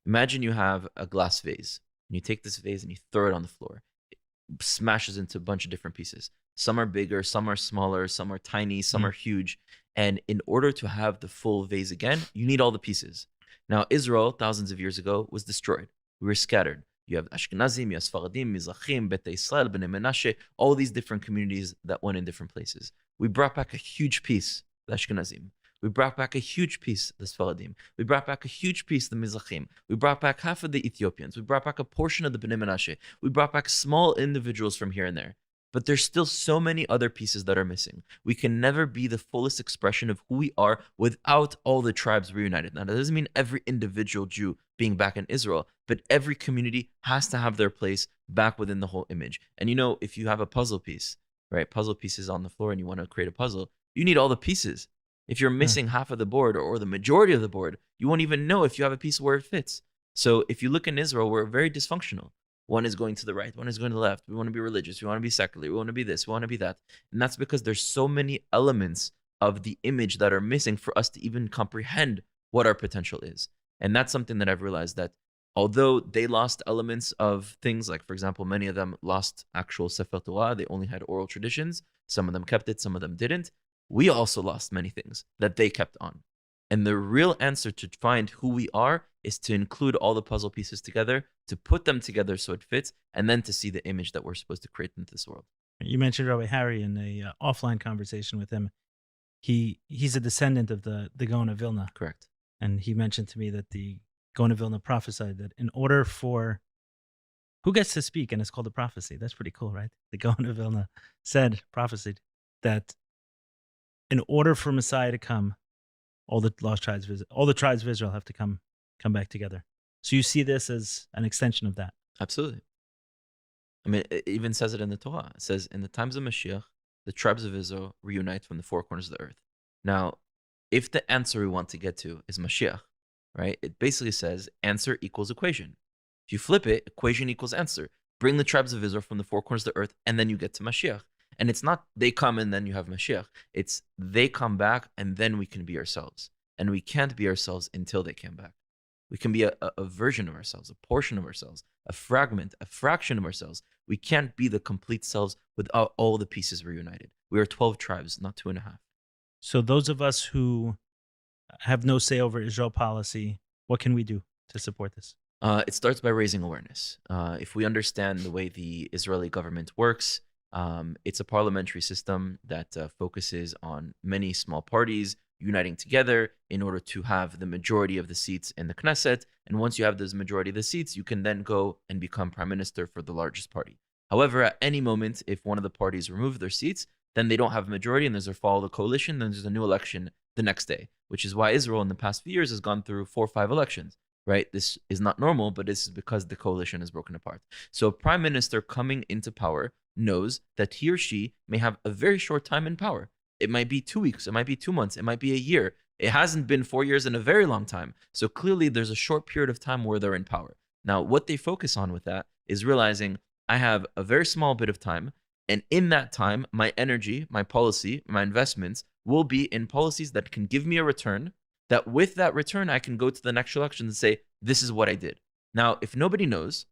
Imagine you have a glass vase, and you take this vase and you throw it on the floor. It smashes into a bunch of different pieces. Some are bigger, some are smaller, some are tiny, some Mm. are huge. And in order to have the full vase again, you need all the pieces. Now, Israel, thousands of years ago, was destroyed. We were scattered. You have Ashkenazim, you have Sfaradim, Mizrachim, Beta Israel, Bnei Menashe, all these different communities that went in different places. We brought back a huge piece, the Ashkenazim. We brought back a huge piece, the Sfaradim. We brought back a huge piece, the Mizrachim. We brought back half of the Ethiopians. We brought back a portion of the Bnei Menashe. We brought back small individuals from here and there. But there's still so many other pieces that are missing. We can never be the fullest expression of who we are without all the tribes reunited. Now, that doesn't mean every individual Jew being back in Israel, but every community has to have their place back within the whole image. And if you have a puzzle piece, right, puzzle pieces on the floor and you want to create a puzzle, you need all the pieces. If you're Yeah. missing half of the board or the majority of the board, you won't even know if you have a piece where it fits. So if you look in Israel, we're very dysfunctional. One is going to the right, one is going to the left. We want to be religious, we want to be secular, we want to be this, we want to be that. And that's because there's so many elements of the image that are missing for us to even comprehend what our potential is. And that's something that I've realized, that although they lost elements of things, like, for example, many of them lost actual Sefer Torah, they only had oral traditions. Some of them kept it, some of them didn't. We also lost many things that they kept on. And the real answer to find who we are is to include all the puzzle pieces together, to put them together so it fits, and then to see the image that we're supposed to create into this world. You mentioned Rabbi Harry in a offline conversation with him. He's a descendant of the Gaon of Vilna, Correct. and he mentioned to me that the Gaon of Vilna prophesied that in order for who gets to speak, and it's called a prophecy. That's pretty cool, right? The Gaon of Vilna prophesied that in order for Messiah to come, all the lost tribes, all the tribes of Israel have to come back together. So you see this as an extension of that. Absolutely. I mean, it even says it in the Torah. It says, in the times of Mashiach, the tribes of Israel reunite from the four corners of the earth. Now, if the answer we want to get to is Mashiach, right, it basically says answer equals equation. If you flip it, equation equals answer. Bring the tribes of Israel from the four corners of the earth, and then you get to Mashiach. And it's not they come and then you have Mashiach. It's they come back and then we can be ourselves. And we can't be ourselves until they come back. We can be a version of ourselves, a portion of ourselves, a fragment, a fraction of ourselves. We can't be the complete selves without all the pieces reunited. We are 12 tribes, not 2.5. So those of us who have no say over Israel policy, what can we do to support this? It starts by raising awareness. If we understand the way the Israeli government works, it's a parliamentary system that focuses on many small parties uniting together in order to have the majority of the seats in the Knesset. And once you have this majority of the seats, you can then go and become prime minister for the largest party. However, at any moment, if one of the parties remove their seats, then they don't have a majority and there's a fall of the coalition, then there's a new election the next day, which is why Israel in the past few years has gone through 4 or 5 elections. Right? This is not normal, but this is because the coalition is broken apart. So a prime minister coming into power knows that he or she may have a very short time in power. It might be 2 weeks, it might be 2 months, it might be a year. It hasn't been 4 years in a very long time. So clearly there's a short period of time where they're in power. Now, what they focus on with that is realizing I have a very small bit of time, and in that time, my energy, my policy, my investments will be in policies that can give me a return, that with that return, I can go to the next election and say, this is what I did. Now, if nobody knows,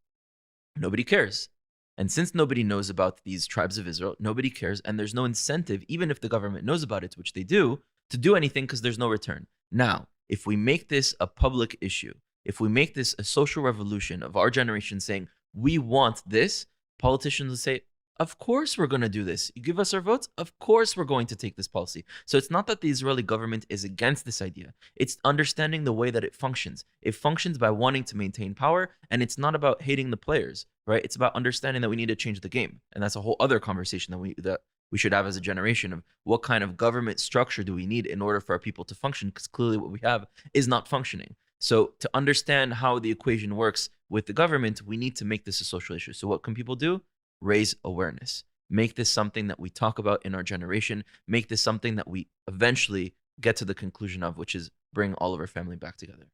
nobody cares. And since nobody knows about these tribes of Israel, nobody cares. And there's no incentive, even if the government knows about it, which they do, to do anything because there's no return. Now, if we make this a public issue, if we make this a social revolution of our generation saying, we want this, politicians will say, of course we're going to do this. You give us our votes, of course we're going to take this policy. So it's not that the Israeli government is against this idea. It's understanding the way that it functions. It functions by wanting to maintain power, and it's not about hating the players, right? It's about understanding that we need to change the game. And that's a whole other conversation that we should have as a generation, of what kind of government structure do we need in order for our people to function, because clearly what we have is not functioning. So to understand how the equation works with the government, we need to make this a social issue. So what can people do? Raise awareness. Make this something that we talk about in our generation. Make this something that we eventually get to the conclusion of, which is bring all of our family back together.